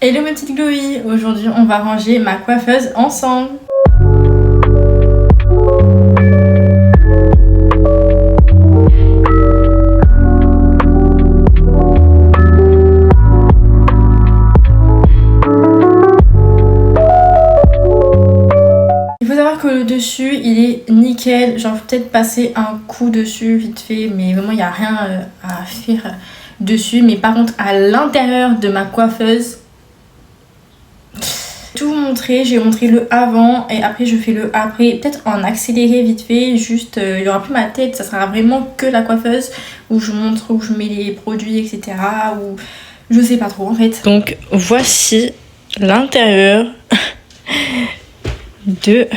Hello ma petite Chloé, aujourd'hui on va ranger ma coiffeuse ensemble. Il faut savoir que le dessus il est nickel, genre peut-être passer un coup dessus vite fait, mais vraiment il n'y a rien à faire dessus. Mais par contre à l'intérieur de ma coiffeuse, tout vous montrer, j'ai montré le avant et après je fais le après, peut-être en accéléré vite fait, juste il n'y aura plus ma tête, ça sera vraiment que la coiffeuse où je montre, où je mets les produits etc, ou je sais pas trop en fait. Donc voici l'intérieur de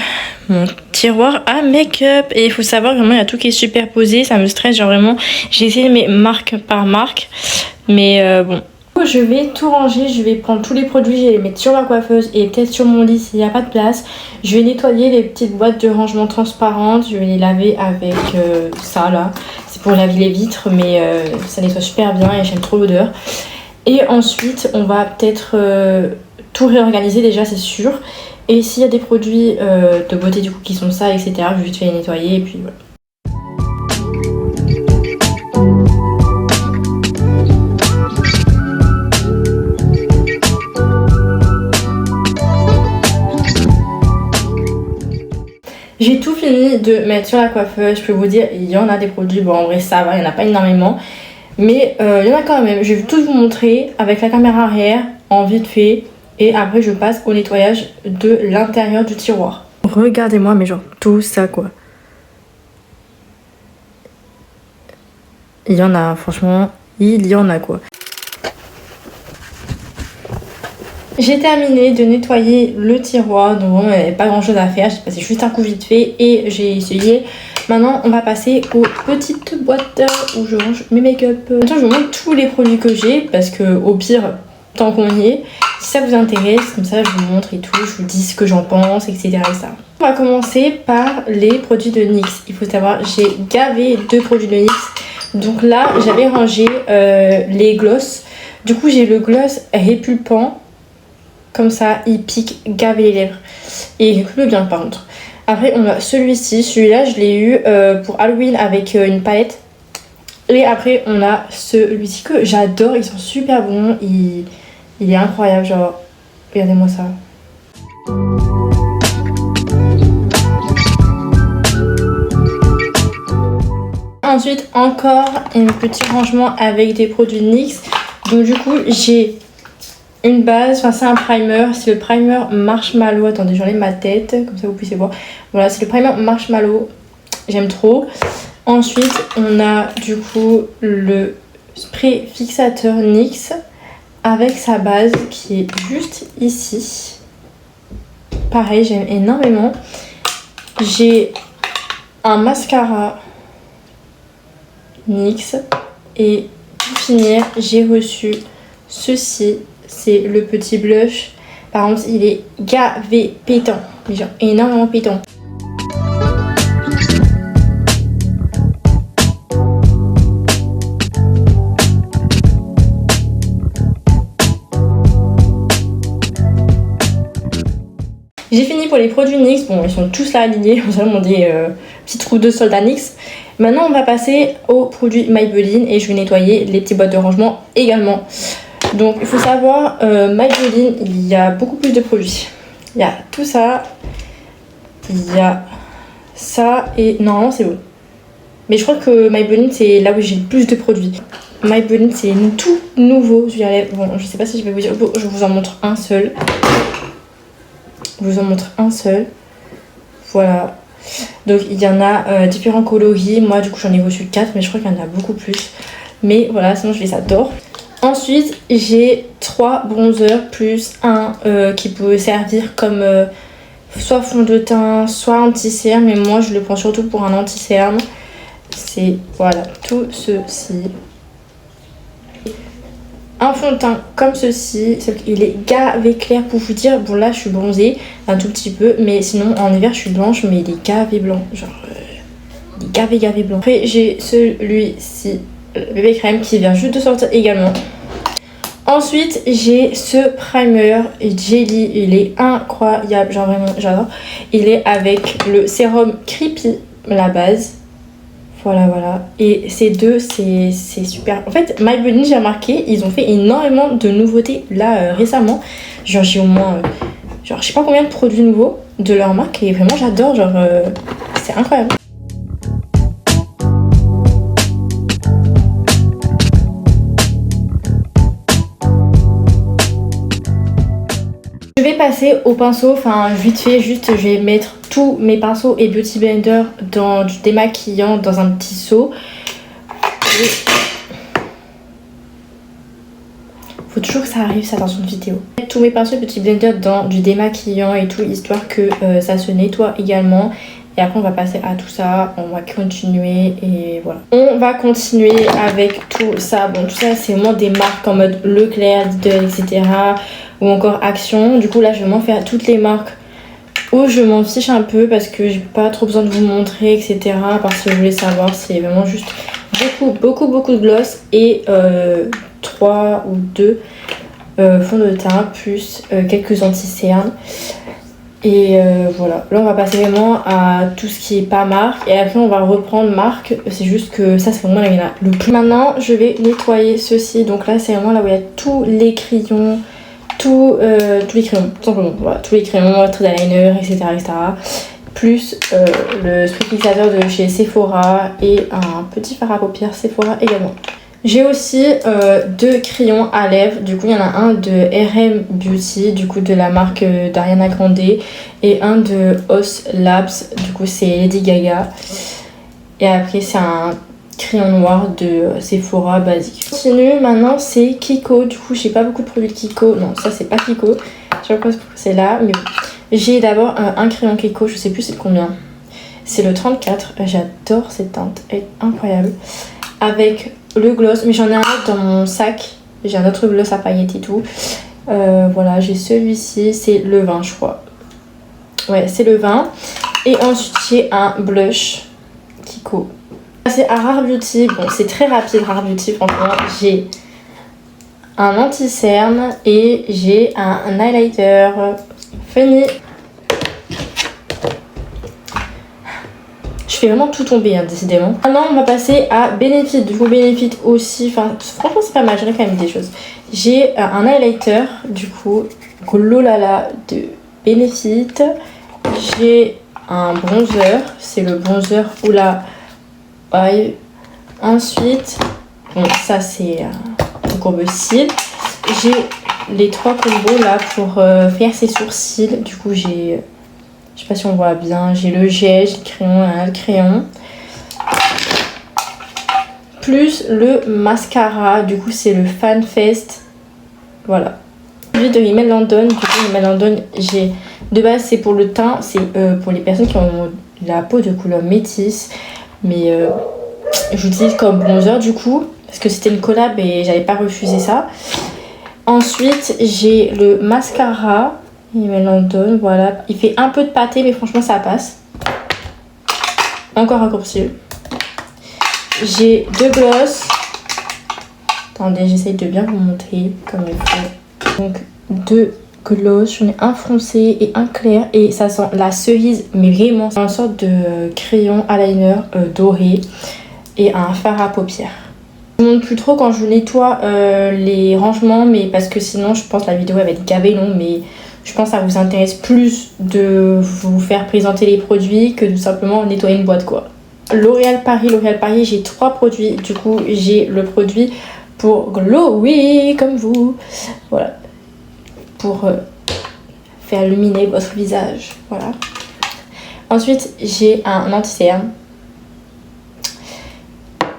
mon tiroir à make-up et il faut savoir vraiment il y a tout qui est superposé, ça me stresse, genre vraiment j'ai essayé mes marque par marque, mais bon. Je vais tout ranger, je vais prendre tous les produits, je vais les mettre sur la coiffeuse et peut-être sur mon lit s'il n'y a pas de place. Je vais nettoyer les petites boîtes de rangement transparentes, je vais les laver avec ça là. C'est pour laver les vitres mais ça nettoie super bien et j'aime trop l'odeur. Et ensuite on va peut-être tout réorganiser déjà, c'est sûr. Et s'il y a des produits de beauté du coup qui sont sales etc, je vais juste les nettoyer et puis voilà. J'ai tout fini de mettre sur la coiffeuse, je peux vous dire, il y en a des produits, bon en vrai ça va, il n'y en a pas énormément. Mais il y en a quand même, je vais tout vous montrer avec la caméra arrière, en vite fait. Et après je passe au nettoyage de l'intérieur du tiroir. Regardez-moi, mais genre tout ça quoi. Il y en a, franchement, il y en a quoi. J'ai terminé de nettoyer le tiroir, donc bon, il n'y avait pas grand chose à faire, j'ai passé juste un coup vite fait et j'ai essayé. Maintenant on va passer aux petites boîtes où je range mes make-up. Maintenant je vous montre tous les produits que j'ai parce que au pire, tant qu'on y est, si ça vous intéresse, comme ça je vous montre et tout, je vous dis ce que j'en pense, etc. et ça. On va commencer par les produits de NYX. Il faut savoir, j'ai gavé 2 produits de NYX. Donc là j'avais rangé les gloss. Du coup j'ai le gloss répulpant. Comme ça, il pique gavé les lèvres. Et il répulpe bien par contre. Après, on a celui-ci. Celui-là, je l'ai eu pour Halloween avec une palette. Et après, on a celui-ci que j'adore. Ils sont super bons. Il est incroyable. Genre, regardez-moi ça. Ensuite, encore un petit rangement avec des produits NYX. Donc du coup, j'ai une base, enfin c'est un primer, c'est le primer Marshmallow. Attendez, j'enlève ma tête, comme ça vous puissiez voir. Voilà, c'est le primer Marshmallow, j'aime trop. Ensuite, on a du coup le spray fixateur NYX avec sa base qui est juste ici. Pareil, j'aime énormément. J'ai un mascara NYX et pour finir, j'ai reçu ceci. C'est le petit blush. Par contre, il est gavé pétant. Genre énormément pétant. J'ai fini pour les produits NYX. Bon, ils sont tous là alignés. On dirait des petits trous de soldat NYX. Maintenant, on va passer aux produits Maybelline et je vais nettoyer les petites boîtes de rangement également. Donc il faut savoir, Maybelline, il y a beaucoup plus de produits. Il y a tout ça, il y a ça et normalement c'est bon. Mais je crois que Maybelline c'est là où j'ai le plus de produits. Maybelline c'est tout nouveau. Bon, je sais pas si je vais vous dire, je vous en montre un seul. Je vous en montre un seul. Voilà. Donc il y en a différents coloris. Moi du coup j'en ai reçu 4 mais je crois qu'il y en a beaucoup plus. Mais voilà, sinon je les adore. Ensuite, j'ai 3 bronzers plus un qui peut servir comme soit fond de teint, soit anti-cerne. Mais moi, je le prends surtout pour un anti-cerne. C'est, voilà, tout ceci. Un fond de teint comme ceci. Il est gavé clair pour vous dire. Bon, là, je suis bronzée un tout petit peu. Mais sinon, en hiver, je suis blanche. Mais il est gavé blanc. Genre, il est gavé blanc. Après, j'ai celui-ci, le bébé crème, qui vient juste de sortir également. Ensuite, j'ai ce primer Jelly. Il est incroyable, genre vraiment, j'adore. Il est avec le sérum Creepy, la base. Voilà. Et ces deux, c'est super. En fait, Maybelline, j'ai remarqué, ils ont fait énormément de nouveautés là récemment. Genre, j'ai au moins, je sais pas combien de produits nouveaux de leur marque. Et vraiment, j'adore. Genre, c'est incroyable. Je vais passer au pinceau, enfin vite fait, juste je vais mettre tous mes pinceaux et Beauty Blender dans du démaquillant dans un petit seau. Faut toujours que ça arrive ça dans une vidéo. Tous mes pinceaux et Beauty Blender dans du démaquillant et tout, histoire que ça se nettoie également. Et après on va passer à tout ça, on va continuer et voilà. On va continuer avec tout ça. Bon, tout ça c'est vraiment des marques en mode Leclerc, Lidl, etc. Ou encore Action. Du coup là je vais m'en faire toutes les marques où je m'en fiche un peu parce que j'ai pas trop besoin de vous montrer, etc. Parce que je voulais savoir, c'est vraiment juste beaucoup de gloss et 3 ou 2 fonds de teint plus quelques anti-cernes. Et voilà, là on va passer vraiment à tout ce qui est pas marque et après on va reprendre marque, c'est juste que ça c'est vraiment là il y en a le plus. Maintenant je vais nettoyer ceci, donc là c'est vraiment là où il y a tous les crayons, tous les crayons, tout simplement, voilà, tous les crayons, trait d'eyeliner, etc. Plus le spray fixateur de chez Sephora et un petit fard à paupières Sephora également. J'ai aussi 2 crayons à lèvres, du coup il y en a un de RM Beauty, du coup de la marque d'Ariana Grande et un de Os Labs, du coup c'est Lady Gaga. Et après c'est un crayon noir de Sephora basique. Continue, maintenant c'est Kiko, du coup j'ai pas beaucoup de produits Kiko, non ça c'est pas Kiko, je sais pas pourquoi c'est là, mais bon. J'ai d'abord un crayon Kiko, je sais plus c'est combien, c'est le 34, j'adore cette teinte, elle est incroyable. Avec le gloss, mais j'en ai un autre dans mon sac, j'ai un autre gloss à paillettes et tout. Voilà, j'ai celui-ci, c'est le 20 je crois. Ouais, c'est le 20. Et ensuite j'ai un blush Kiko. C'est à Rare Beauty, bon c'est très rapide Rare Beauty franchement. J'ai un anti-cerne et j'ai un highlighter. Fini. Je fais vraiment tout tomber, hein, décidément. Maintenant, on va passer à Benefit. Du coup, Benefit aussi. Enfin, franchement, c'est pas mal. J'en ai quand même des choses. J'ai un highlighter, du coup, Lolala de Benefit. J'ai un bronzer. C'est le bronzer Oula Eye. Ensuite, bon, ça, c'est un courbe-cils. J'ai les 3 combos là pour faire ses sourcils. Du coup, j'ai... Je sais pas si on voit bien, j'ai le gel, j'ai le crayon. Plus le mascara, du coup c'est le Fan Fest. Voilà. Produit de Rimmel London, du coup Rimmel London, j'ai de base c'est pour le teint, c'est pour les personnes qui ont la peau de couleur métisse. Mais j'utilise comme bronzer du coup, parce que c'était une collab et j'avais pas refusé ça. Ensuite j'ai le mascara. Rimmel London, voilà. Il fait un peu de pâté, mais franchement, ça passe. Encore un courcil. J'ai 2 gloss. Attendez, j'essaye de bien vous montrer comme il faut. Donc, 2 gloss. J'en ai un foncé et un clair. Et ça sent la cerise, mais vraiment, c'est une sorte de crayon eyeliner doré. Et un fard à paupières. Je ne montre plus trop quand je nettoie les rangements, mais parce que sinon, je pense que la vidéo elle va être gavée long, mais... Je pense que ça vous intéresse plus de vous faire présenter les produits que de simplement nettoyer une boîte quoi. L'Oréal Paris, j'ai 3 produits. Du coup, j'ai le produit pour glowy comme vous. Voilà. Pour faire illuminer votre visage. Voilà. Ensuite, j'ai un anti-cerne.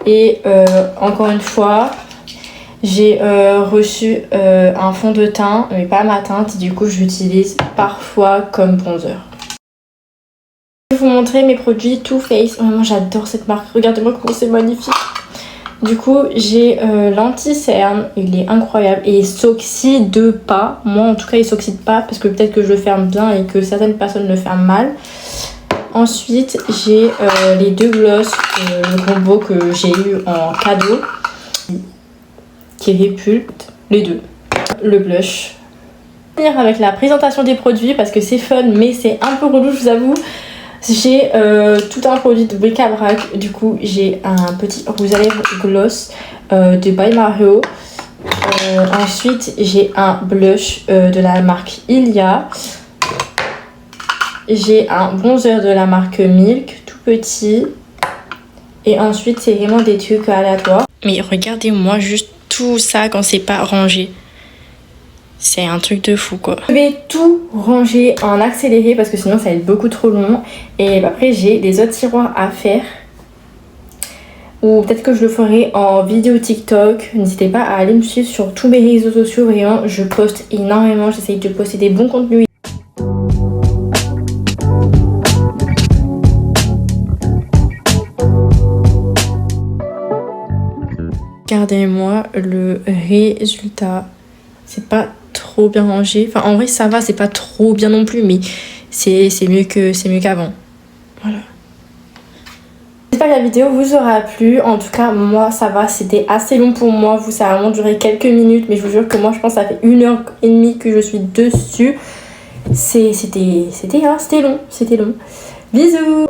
Et encore une fois... J'ai reçu un fond de teint, mais pas ma teinte, du coup je l'utilise parfois comme bronzer. Je vais vous montrer mes produits Too Faced. Vraiment j'adore cette marque, regardez-moi comment c'est magnifique. Du coup j'ai l'anti-cerne, il est incroyable et il s'oxyde pas. Moi en tout cas il s'oxyde pas parce que peut-être que je le ferme bien et que certaines personnes le ferment mal. Ensuite j'ai les 2 gloss, le combo que j'ai eu en cadeau. Qui répulpe les 2. le blush. Finir avec la présentation des produits parce que c'est fun mais c'est un peu relou, je vous avoue. J'ai tout un produit de bric-à-brac. Du coup j'ai un petit rouge à lèvres gloss de By Mario. Ensuite j'ai un blush de la marque Ilia. J'ai un bronzer de la marque Milk, tout petit. Et ensuite c'est vraiment des trucs aléatoires. Mais regardez-moi juste tout ça quand c'est pas rangé. C'est un truc de fou quoi. Je vais tout ranger en accéléré parce que sinon ça va être beaucoup trop long. Et après j'ai des autres tiroirs à faire. Ou peut-être que je le ferai en vidéo TikTok. N'hésitez pas à aller me suivre sur tous mes réseaux sociaux. Vraiment je poste énormément. J'essaye de poster des bons contenus. Regardez-moi le résultat. C'est pas trop bien rangé. Enfin, en vrai, ça va, c'est pas trop bien non plus, mais c'est mieux qu'avant. Voilà. J'espère que la vidéo vous aura plu. En tout cas, moi, ça va. C'était assez long pour moi. Vous, ça a vraiment duré quelques minutes, mais je vous jure que moi, je pense que ça fait 1h30 que je suis dessus. C'était long. C'était long. Bisous!